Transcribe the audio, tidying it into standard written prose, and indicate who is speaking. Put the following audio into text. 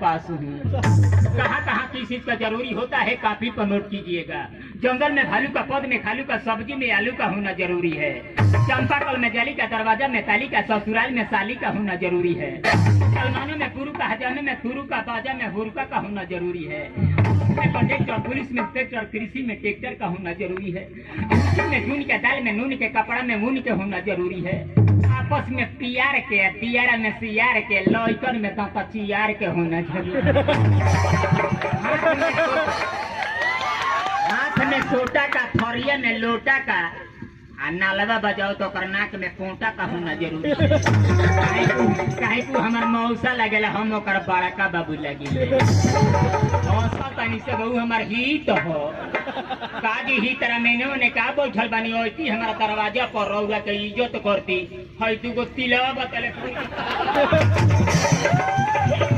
Speaker 1: पास हूँ। कहाँ कहाँ किस चीज का जरूरी होता है काफी पर नोट कीजिएगा। जंगल में भालू का, पद में खालू का, सब्जी में आलू का होना जरूरी है। चंपाकल में जाली का, दरवाजा में ताली का, ससुराल में साली का होना जरूरी है। सलमानों में गुरु का, हजामे में थुरु का, बाजा में हुरका का होना जरूरी है। कंडक्टर, पुलिस में इंस्पेक्टर, कृषि में ट्रैक्टर का होना जरूरी है। में जून के, दाल में नून के, कपड़ा में ऊन के होना जरूरी है। आपस में पियार के, दियारा में सियार के, लौकन में दांता चियार के होना जरूरी है। हाथ में सोटा का, थरिया में लोटा का, नालवा बजाओ तो नाक में कोटा का होना जरूरी है। काहे को हमार मौसा लगेला, हम ओकर बड़का बाबू लगी से बहु हमार हित हो काजी ही तरह मैंने ने का बैठल बानी होती हमारा दरवाजा पर रौला के इज्जत करती है। तू को तिलवा बतले